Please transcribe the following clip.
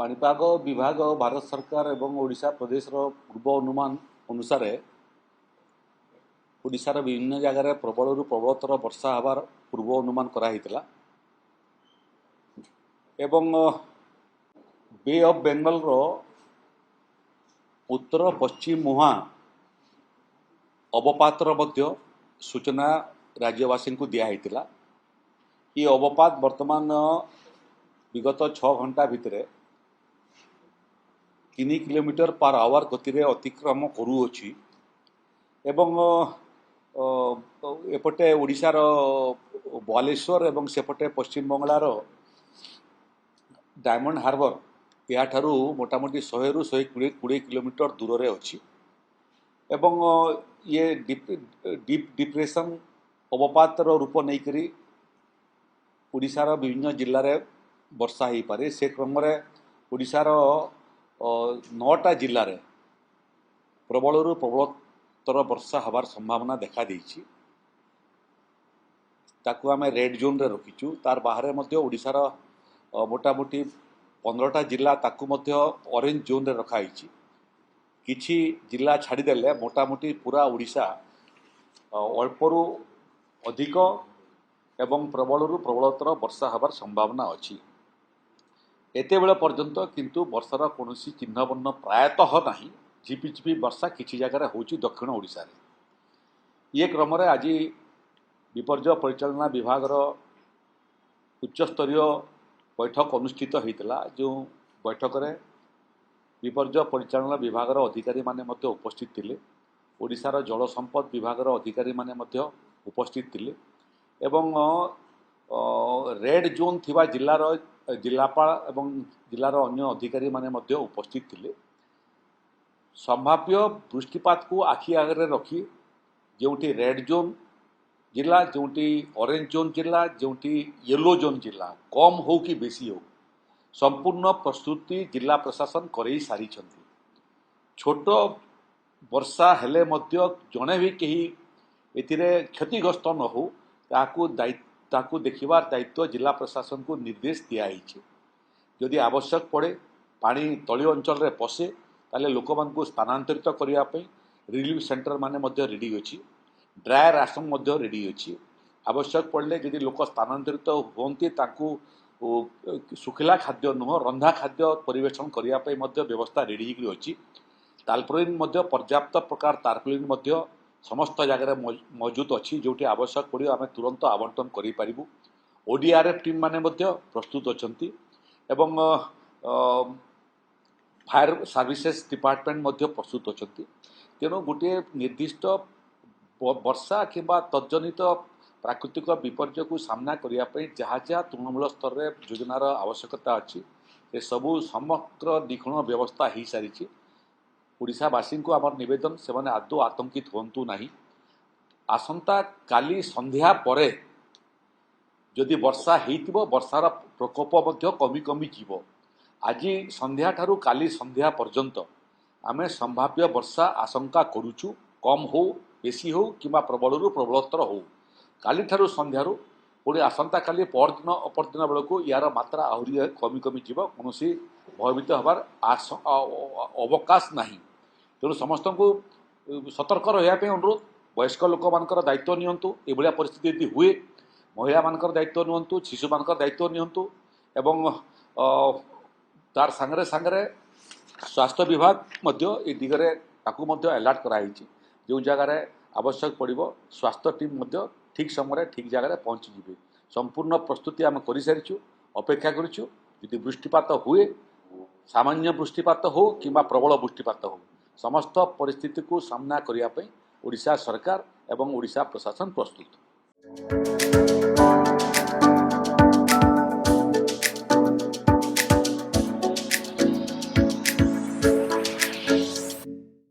पाणीपाग विभाग भारत सरकार एवं ओडिशा प्रदेश पूर्व अनुमान अनुसार ओडिशार विभिन्न जगार प्रबल प्रबलतर वर्षा हबार पूर्व अनुमान कराइला एवं बे ऑफ बेंगल रो उत्तर पश्चिम मुहा अवपातर मध्य सूचना राज्यवासी को दिखाई ये अवपात वर्तमान विगत 6 घंटा भितर 3 किलोमीटर पर आवर गति रे अतिक्रम करूअछि एवं एपटे ओडिशार बालेश्वर एवं सेपटे पश्चिम बंगलार डायमंड हार्बर याठारू मोटामोटी 100 रु 120 किलोमीटर दूर रे अछि एवं ये डीप डिप्रेशन अवपातर रूप नहीं करी ओडिशार विभिन्न जिल्ला रे वर्षा हो पारे से क्रम ओडिशार 9टा जिल्ला रे प्रबल प्रबलतर वर्षा हबार संभावना देखा देइछि ताकू आमे रेड जोन रे रखिछु तार बाहर मध्य ओडिशार मोटामोटी 15टा जिल्ला ताकू मध्य ऑरेंज जोन रे रखा हिछि किछि जिल्ला छाड़ी देले मोटामोटी पूरा ओडिशा अल्परू अधिक एवं प्रबलरू प्रबलतर वर्षा हबार संभावना अछि एते बेले पर्यंत किंतु वर्षार कोनोसी चिन्ह वर्ण प्रायतः नाही झिपिझिपि वर्षा किछि जगह होछि दक्षिण ओडिशा रे ये क्रम रे आज विपर्य परिचालना विभाग उच्च स्तरीय बैठक अनुष्ठित होइतला जो बैठक रे विपर्य परिचालना विभाग अधिकारी माने मध्य उपस्थित थिले ओडिशार जल संपद विभाग अधिकारी माने मध्य उपस्थित थिले एवं रेड जोन थिबा जिल्लार जिल्लापाल एवं जिल्लार अन्य अधिकारी माने मध्य उपस्थित थिले संभाव्य वृष्टिपात को आखि आगे रखी जोटी रेड जोन जिला जोटी ऑरेंज जोन जिला जोटी येलो जोन जिला कम हो कि बेसी हो संपूर्ण प्रस्तुति जिला प्रशासन करई सारी छोट वर्षा हेले मध्य जणे भी कहीं एथिरे क्षतिग्रस्त न हो ताकू देखिबार दायित्व जिला प्रशासन को निर्देश दिया जदि आवश्यक पड़े पानी तली अंचल रे पशे ताले लोकमान को स्थानांतरित करिया पई रिलीफ सेंटर माने मध्य रेडी अछि ड्राई राशन मध्य रेडी अछि आवश्यक पड़ले यदि लोक स्थानांतरित होंती ताकू सुखिला खाद्य नुह रंधा खाद्य परिवेषण करिया पई मध्य व्यवस्था रेडी हिकरी अछि तालपुलिन मध्य पर्याप्त प्रकार तारपुलिन मध्य समस्त जगह मौजूद अच्छी जोटी आवश्यक पड़ो आम तुरंत आवंटन करूँ ओडीआरएफ टीम माने मध्य प्रस्तुत अच्छा एवं फायर सर्विसेज डिपार्टमेंट मध्य प्रस्तुत अच्छा तेणु गोटे निर्दिष्ट वर्षा किंबा तज्जनित प्राकृतिक विपर्य को सामना करने जहाँ जहाँ तृणमूल स्तर में योजनार आवश्यकता अच्छी से सबू समग्र निखुण व्यवस्था हो सारी ओडिशावासी को आमर निवेदन से माने आदौ आतंकित होंतु नहीं आसंता काली संध्या परे जदि वर्षा हेतिबो वर्षार प्रकोप मध्य कमी कमी जीवो आज संध्या ठारू काली संध्या पर्यंत आमे संभाव्य वर्षा आशंका करूछु कम हो बेसी हो किंबा प्रबलरू प्रबलतर हो काली ठारू संध्यारू पुणी आसंता काली परदिन अपरदिन बेलू यार मात्रा आहरी कमी कमी जीव कौनसी भयभीत हबार अवकाश नहीं तेणु समस्त को सतर्क रही अनुरोध वयस्क लोक मानकर दायित्व नियंतु एभलिया परिस्थिति यदि हुए महिला मानकर दायित्व नियंतु शिशु मानकर दायित्व नियंतु एवं तार सांगरे सांगरे स्वास्थ्य विभाग मध्य ए दिगरे ताकू मध्य अलर्ट कराई जो जगार आवश्यक पड़ो स्वास्थ्य टीम मध्य ठीक समय ठीक जगह पहुँची जिवे संपूर्ण प्रस्तुति आम कर सारी अपेक्षा करूँ यदि वृष्टिपात हुए सामान्य वृष्टिपात हो किंबा प्रबल वृष्टिपात हो समस्त परिस्थिति को सामना करने ओडिशा सरकार एवं ओडिशा प्रशासन प्रस्तुत।